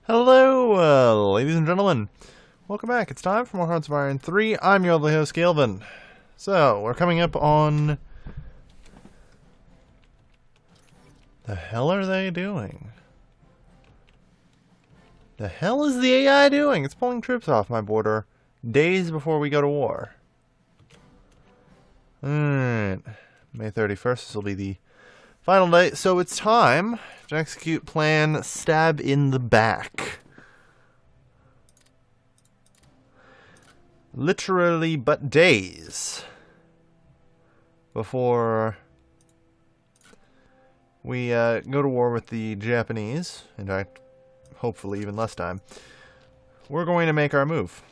Hello, ladies and gentlemen. Welcome back. It's time for more Hearts of Iron 3. I'm your lovely host, Galvin. So, we're coming up on... The hell are they doing? The hell is the AI doing? It's pulling troops off my border days before we go to war. Alright. May 31st, this will be the final day. So it's time to execute plan Stab in the Back. Literally but days before we go to war with the Japanese. In fact, hopefully even less time. We're going to make our move.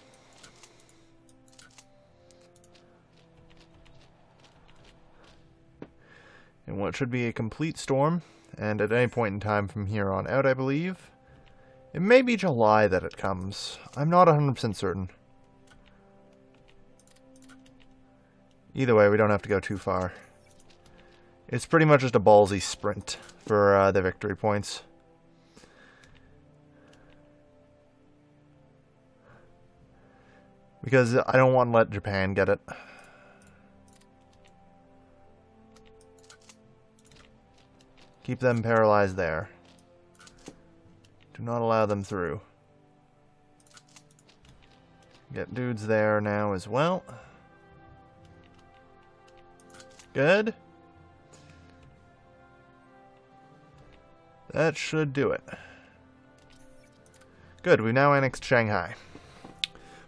In what should be a complete storm, and at any point in time from here on out, I believe. It may be July that it comes. I'm not 100% certain. Either way, we don't have to go too far. It's pretty much just a ballsy sprint for the victory points. Because I don't want to let Japan get it. Keep them paralyzed there. Do not allow them through. Get dudes there now as well. Good. That should do it. Good, we've now annexed Shanghai.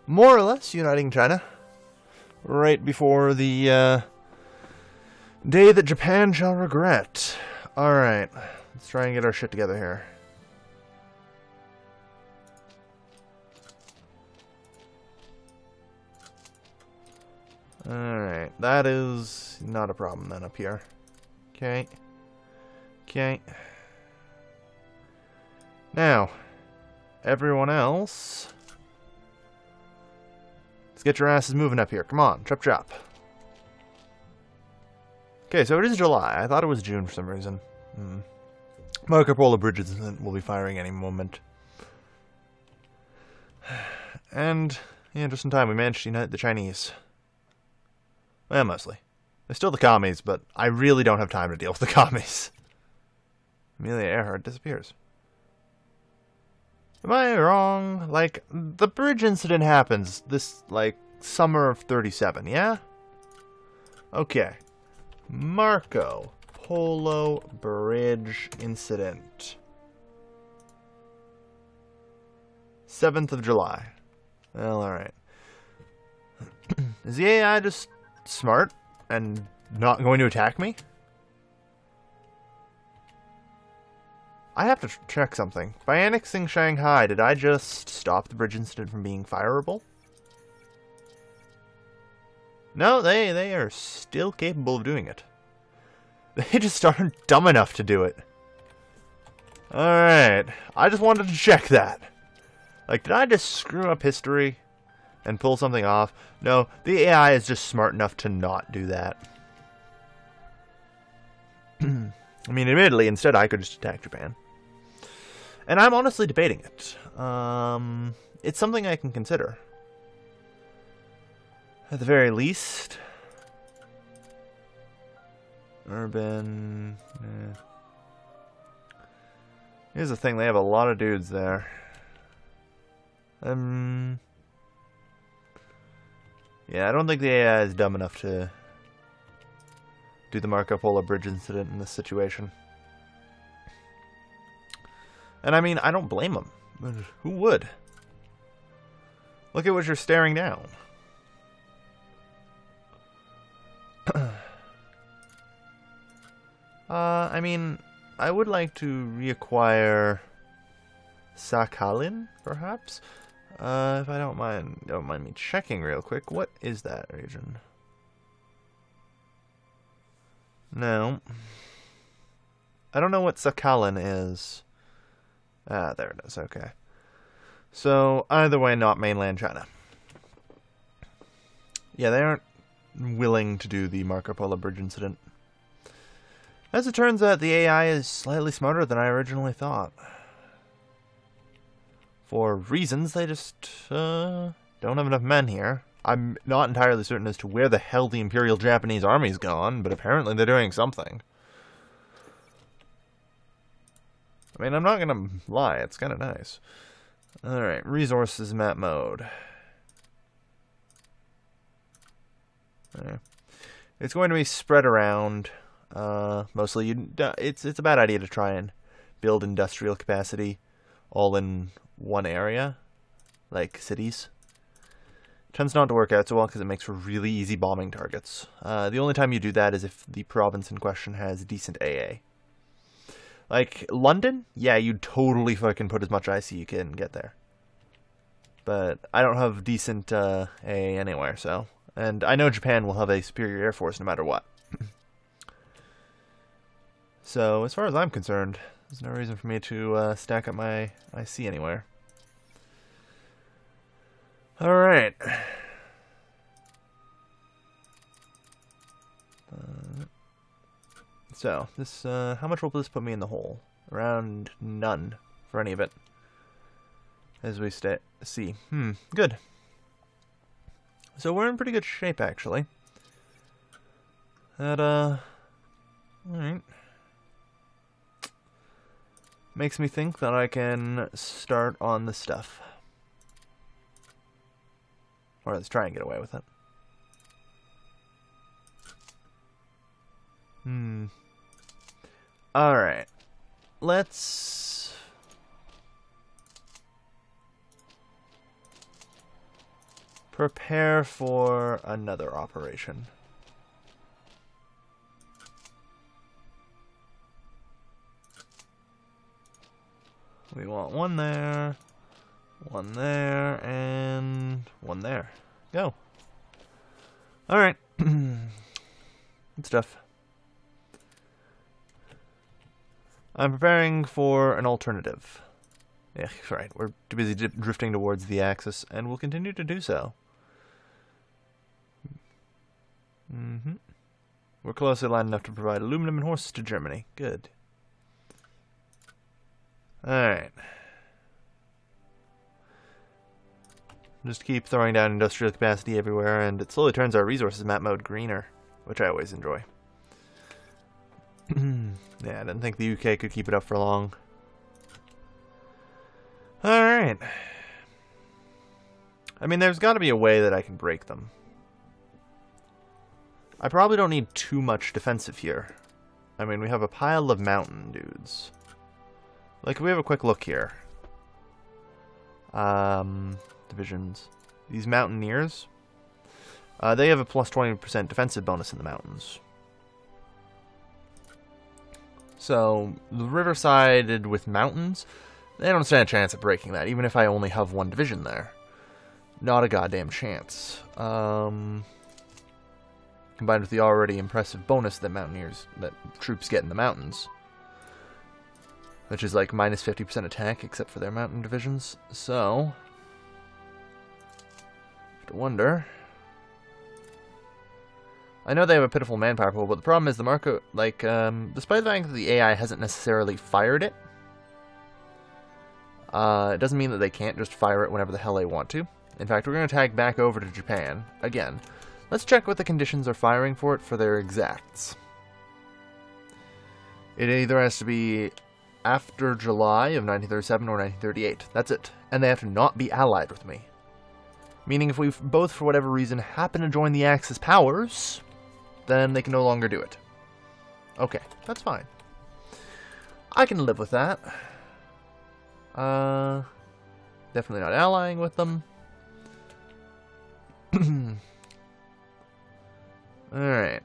More or less uniting China. Right before the day that Japan shall regret. Alright, let's try and get our shit together here. Alright, that is not a problem then up here. Okay. Okay. Now, everyone else, let's get your asses moving up here. Come on, chop chop. Okay, so it is July. I thought it was June for some reason. Marco Polo bridges will be firing any moment. And, yeah, just in time, we managed to unite the Chinese. Well, mostly. They're still the commies, but I really don't have time to deal with the commies. Amelia Earhart disappears. Am I wrong? Like, the bridge incident happens this, like, summer of 37, yeah? Okay. Marco Polo Bridge Incident. 7th of July. Well, alright. Is the AI just smart and not going to attack me? I have to check something. By annexing Shanghai, did I just stop the bridge incident from being fireable? No, they are still capable of doing it. They just aren't dumb enough to do it. Alright. I just wanted to check that. Like, did I just screw up history and pull something off? No, the AI is just smart enough to not do that. I mean, admittedly, instead I could just attack Japan. And I'm honestly debating it. It's something I can consider. At the very least. Urban. Here's the thing, they have a lot of dudes there. Yeah, I don't think the AI is dumb enough to do the Marco Polo Bridge incident in this situation. And I mean, I don't blame them. Who would? Look at what you're staring down. I mean, I would like to reacquire Sakhalin, perhaps? If I don't mind me checking real quick. What is that region? No. I don't know what Sakhalin is. Ah, there it is, okay. So, either way, not mainland China. Yeah, they aren't willing to do the Marco Polo Bridge incident. As it turns out, the AI is slightly smarter than I originally thought. For reasons, they just don't have enough men here. I'm not entirely certain as to where the hell the Imperial Japanese Army's gone, but apparently they're doing something. I mean, I'm not gonna lie, it's kind of nice. Alright, resources map mode. Okay. It's going to be spread around, mostly. It's a bad idea to try and build industrial capacity all in one area, like cities. Tends not to work out so well because it makes for really easy bombing targets. The only time you do that is if the province in question has decent AA. Like, London? Yeah, you'd totally fucking put as much IC you can get there. But I don't have decent AA anywhere, so... And I know Japan will have a superior air force no matter what. So, as far as I'm concerned, there's no reason for me to stack up my IC anywhere. Alright. So, this, how much will this put me in the hole? Around none for any of it. As we see. Good. So we're in pretty good shape, actually. That, alright. Makes me think that I can start on the stuff. Or let's try and get away with it. Alright. Let's... prepare for another operation. We want one there, and one there. Go. Alright. Good stuff. I'm preparing for an alternative. Yeah, right. We're too busy drifting towards the Axis, and we'll continue to do so. We're closely aligned enough to provide aluminum and horses to Germany. Good. Alright. Just keep throwing down industrial capacity everywhere, and it slowly turns our resources map mode greener, which I always enjoy. Yeah, I didn't think the UK could keep it up for long. Alright. I mean, there's got to be a way that I can break them. I probably don't need too much defensive here. I mean, we have a pile of mountain dudes. Like, we have a quick look here. Divisions. These mountaineers. They have a plus 20% defensive bonus in the mountains. So, the riverside with mountains, they don't stand a chance at breaking that, even if I only have one division there. Not a goddamn chance. Combined with the already impressive bonus that troops get in the mountains. Which is like minus 50% attack, except for their mountain divisions. So, I have to wonder. I know they have a pitiful manpower pool, but the problem is the Marco, like, despite the fact that the AI hasn't necessarily fired it, it doesn't mean that they can't just fire it whenever the hell they want to. In fact, we're going to tag back over to Japan, again. Let's check what the conditions are firing for it for their exacts. It either has to be after July of 1937 or 1938. That's it. And they have to not be allied with me. Meaning if we both, for whatever reason, happen to join the Axis powers, then they can no longer do it. Okay, that's fine. I can live with that. Definitely not allying with them. Alright.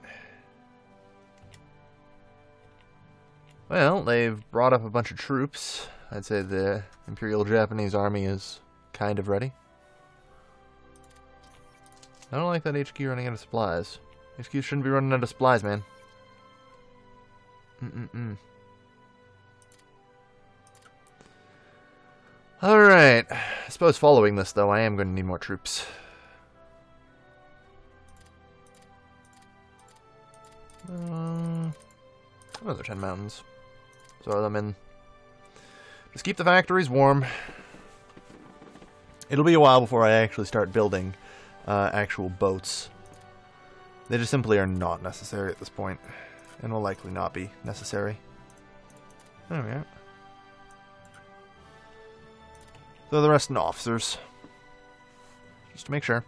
Well, they've brought up a bunch of troops. I'd say the Imperial Japanese Army is kind of ready. I don't like that HQ running out of supplies. HQ shouldn't be running out of supplies, man. Alright. I suppose following this, though, I am going to need more troops. Another 10 mountains. Throw them in. Just keep the factories warm. It'll be a while before I actually start building actual boats. They just simply are not necessary at this point, and will likely not be necessary. There we go. So the rest in officers. Just to make sure.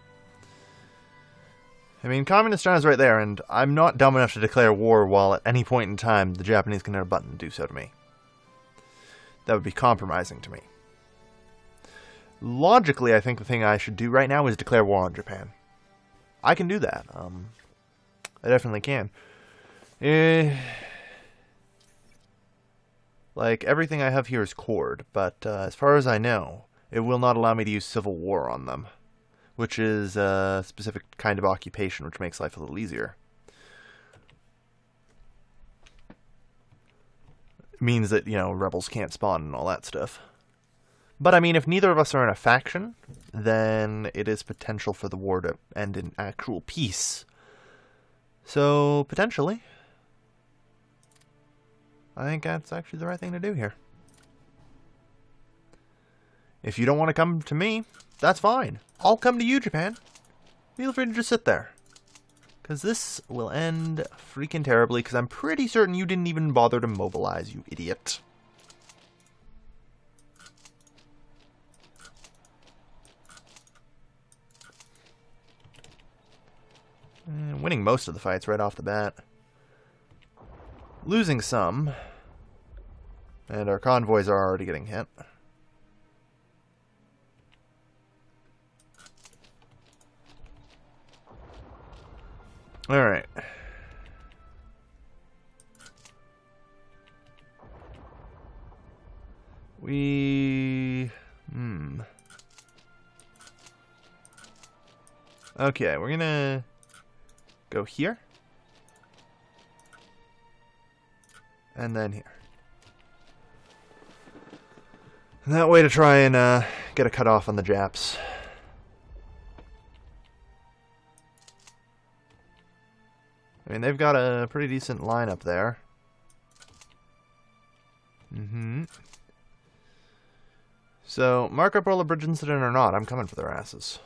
I mean, Communist China's right there, and I'm not dumb enough to declare war while at any point in time the Japanese can hit a button to do so to me. That would be compromising to me. Logically, I think the thing I should do right now is declare war on Japan. I can do that. I definitely can. Like, everything I have here is cord, but as far as I know, it will not allow me to use civil war on them, which is a specific kind of occupation, which makes life a little easier. It means that, you know, rebels can't spawn and all that stuff. But, I mean, if neither of us are in a faction, then it is potential for the war to end in actual peace. So, potentially, I think that's actually the right thing to do here. If you don't want to come to me, that's fine. I'll come to you, Japan. Feel free to just sit there. Because this will end freaking terribly, because I'm pretty certain you didn't even bother to mobilize, you idiot. Winning most of the fights right off the bat. Losing some. And our convoys are already getting hit. Alright. Okay, we're gonna go here. And then here. And that way to try and get a cutoff on the Japs. I mean, they've got a pretty decent lineup there. So, Marco Polo bridge incident or not, I'm coming for their asses.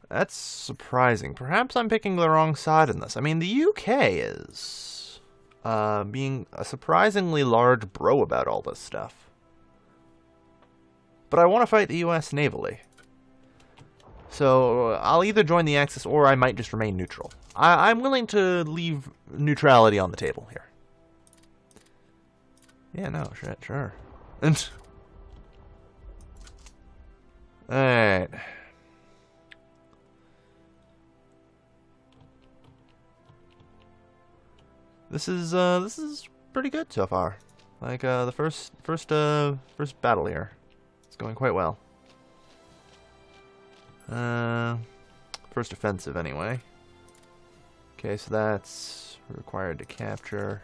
That's surprising. Perhaps I'm picking the wrong side in this. I mean, the UK is being a surprisingly large bro about all this stuff. But I want to fight the US navally. So I'll either join the Axis or I might just remain neutral. I'm willing to leave neutrality on the table here. Yeah, no, shit, sure. Alright. This is pretty good so far. Like the first battle here. It's going quite well. First offensive anyway. Okay, so that's required to capture.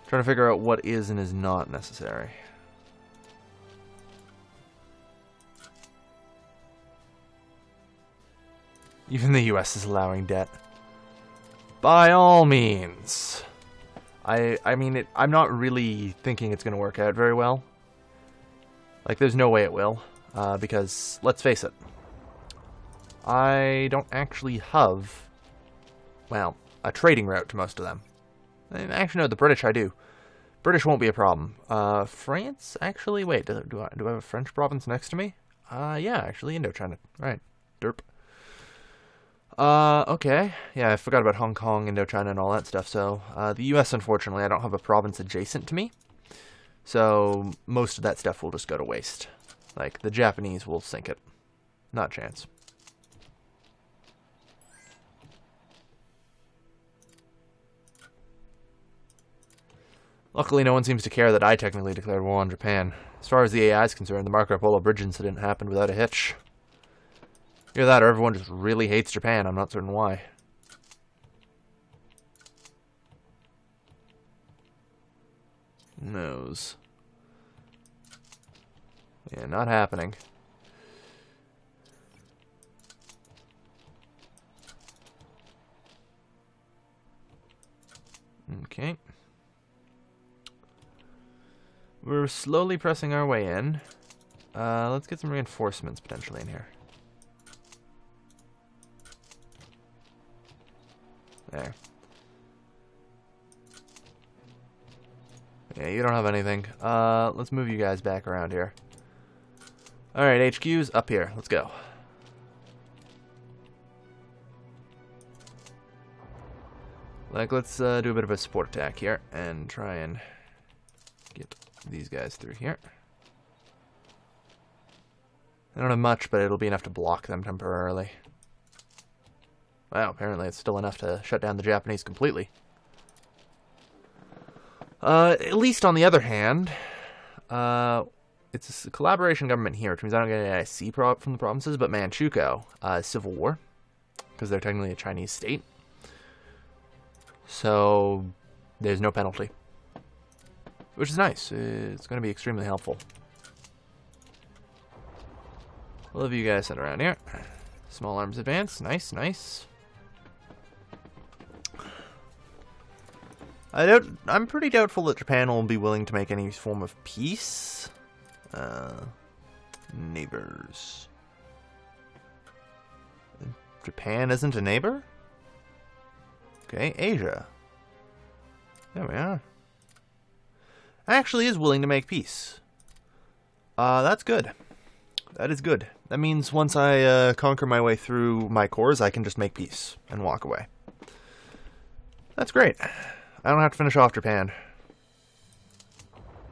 Trying to figure out what is and is not necessary. Even the US is allowing debt. By all means. I mean, I'm not really thinking it's going to work out very well. Like, there's no way it will. Because, let's face it. I don't actually have, well, a trading route to most of them. Actually, no, the British I do. British won't be a problem. France? Actually, wait, do I have a French province next to me? Yeah, actually, Indochina. Right. Derp. Okay. Yeah, I forgot about Hong Kong, Indochina, and all that stuff. So, the US, unfortunately, I don't have a province adjacent to me. So, most of that stuff will just go to waste. Like, the Japanese will sink it. Not a chance. Luckily, no one seems to care that I technically declared war on Japan. As far as the AI is concerned, the Marco Polo bridge incident happened without a hitch. Either that or everyone just really hates Japan. I'm not certain why. Who knows? Yeah, not happening. Okay. We're slowly pressing our way in. Let's get some reinforcements potentially in here. There. Yeah, you don't have anything. Let's move you guys back around here. Alright, HQ's up here. Let's go. Like, let's do a bit of a support attack here and try and get these guys through here. I don't have much, but it'll be enough to block them temporarily. Wow, apparently it's still enough to shut down the Japanese completely. At least on the other hand, it's a collaboration government here, which means I don't get any IC from the provinces, but Manchukuo, civil war, because they're technically a Chinese state. So, there's no penalty. Which is nice. It's going to be extremely helpful. We'll have you guys sit around here. Small arms advance. Nice, nice. I'm pretty doubtful that Japan will be willing to make any form of peace. Neighbors. Japan isn't a neighbor? Okay, Asia. There we are. Actually is willing to make peace. That's good. That is good. That means once I conquer my way through my cores, I can just make peace and walk away. That's great. I don't have to finish off Japan.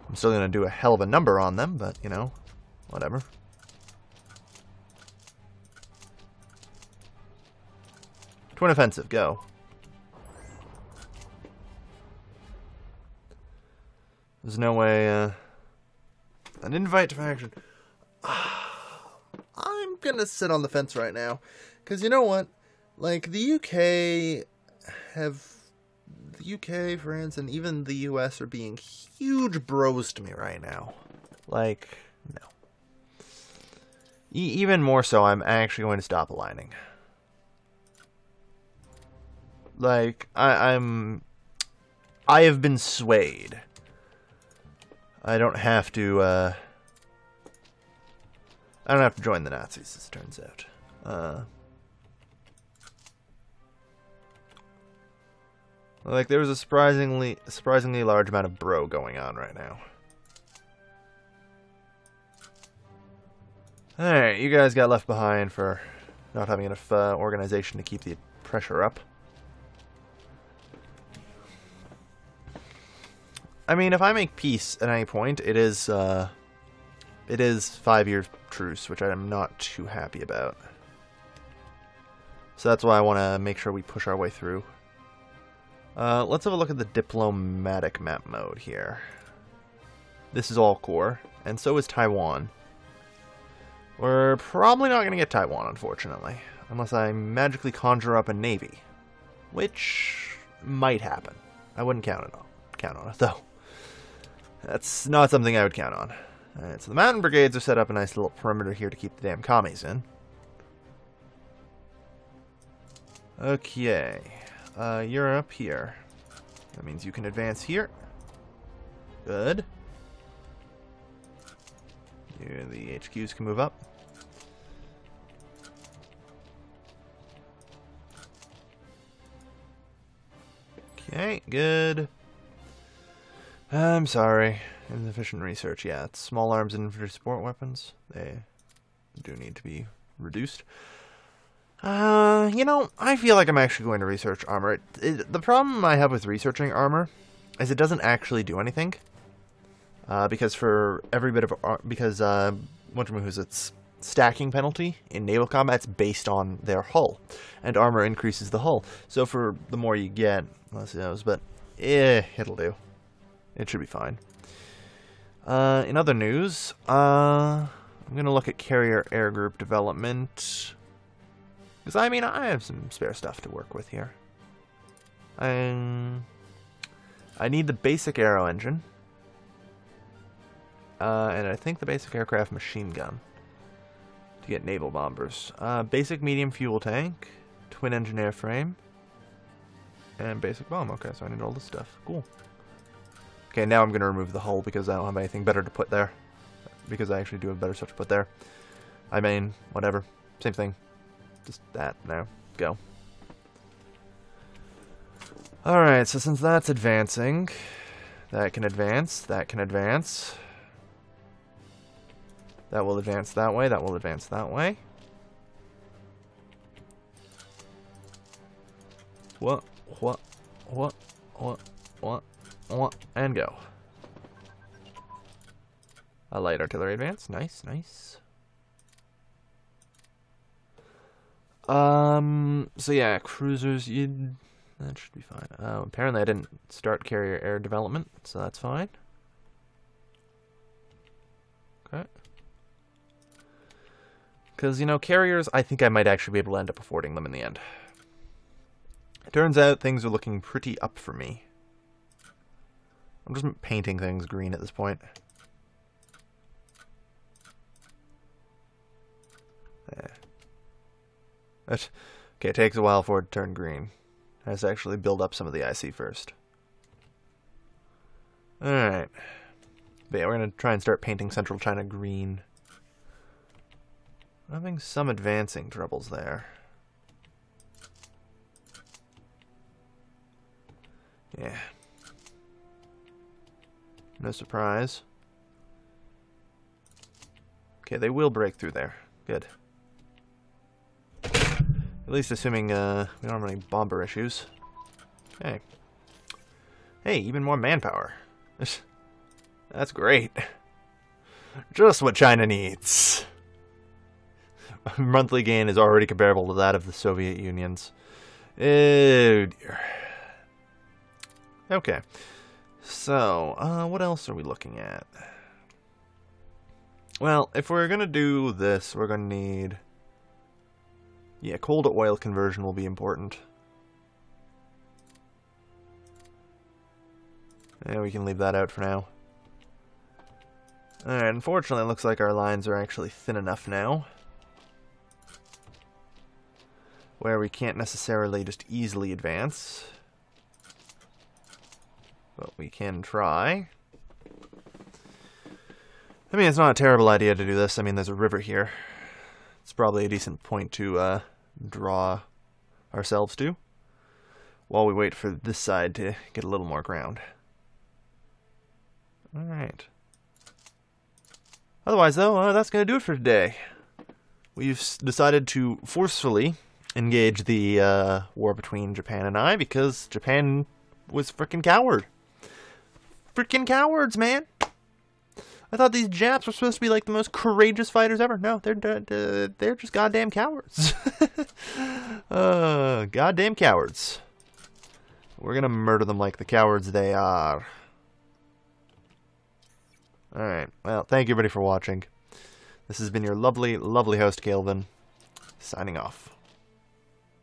I'm still going to do a hell of a number on them, but, you know, whatever. Twin offensive, go. There's no way, an invite to faction. I'm gonna sit on the fence right now. Because you know what? Like, the UK, France, and even the US are being huge bros to me right now. Like, no. Even more so, I'm actually going to stop aligning. Like, I have been swayed. I don't have to, I don't have to join the Nazis, as it turns out. Like, there's a surprisingly large amount of bro going on right now. Alright, you guys got left behind for not having enough organization to keep the pressure up. I mean, if I make peace at any point, it is 5-year truce, which I'm not too happy about. So that's why I want to make sure we push our way through. Let's have a look at the diplomatic map mode here. This is all core, and so is Taiwan. We're probably not going to get Taiwan, unfortunately, unless I magically conjure up a navy, which might happen. I wouldn't count on it, though. That's not something I would count on. Alright, so the mountain brigades are set up a nice little perimeter here to keep the damn commies in. Okay. You're up here. That means you can advance here. Good. The HQs can move up. Okay, good. I'm sorry. Insufficient research. Yeah, it's small arms and infantry support weapons. They do need to be reduced. You know, I feel like I'm actually going to research armor. The problem I have with researching armor is it doesn't actually do anything. Because for every bit of... its stacking penalty in naval combat's based on their hull. And armor increases the hull. So for the more you get, less it knows, but it'll do. It should be fine. In other news, I'm going to look at carrier air group development. Because, I mean, I have some spare stuff to work with here. I need the basic aero engine. And I think the basic aircraft machine gun to get naval bombers. Basic medium fuel tank, twin engine airframe. And basic bomb. Okay, so I need all this stuff. Cool. Okay, now I'm going to remove the hull because I don't have anything better to put there. Because I actually do have better stuff to put there. I mean, whatever. Same thing. Just that now. Go. Alright, so since that's advancing, that can advance, that can advance. That will advance that way, that will advance that way. What, and go. A light artillery advance, nice, nice. So yeah, cruisers, that should be fine. Apparently I didn't start carrier air development, so that's fine. Okay. Because, you know, carriers, I think I might actually be able to end up affording them in the end. It turns out things are looking pretty up for me. I'm just painting things green at this point. Okay, it takes a while for it to turn green. Has to actually build up some of the IC first. Alright. But yeah, we're going to try and start painting Central China green. I'm having some advancing troubles there. Yeah. No surprise. Okay, they will break through there. Good. At least assuming we don't have any bomber issues. Hey. Hey, even more manpower. That's great. Just what China needs. Monthly gain is already comparable to that of the Soviet Union's. Oh dear. Okay. So, what else are we looking at? Well, if we're going to do this, we're going to need... Yeah, coal to oil conversion will be important. Yeah, we can leave that out for now. Alright, unfortunately it looks like our lines are actually thin enough now, where we can't necessarily just easily advance. But we can try. I mean, it's not a terrible idea to do this. I mean, there's a river here. It's probably a decent point to draw ourselves to, while we wait for this side to get a little more ground. Alright. Otherwise, though, that's going to do it for today. We've decided to forcefully engage the war between Japan and I, because Japan was frickin' coward. Frickin' cowards, man! I thought these Japs were supposed to be like the most courageous fighters ever. No, they're just goddamn cowards. Goddamn cowards. We're gonna murder them like the cowards they are. Alright, well, thank you everybody for watching. This has been your lovely, lovely host, Calvin, signing off.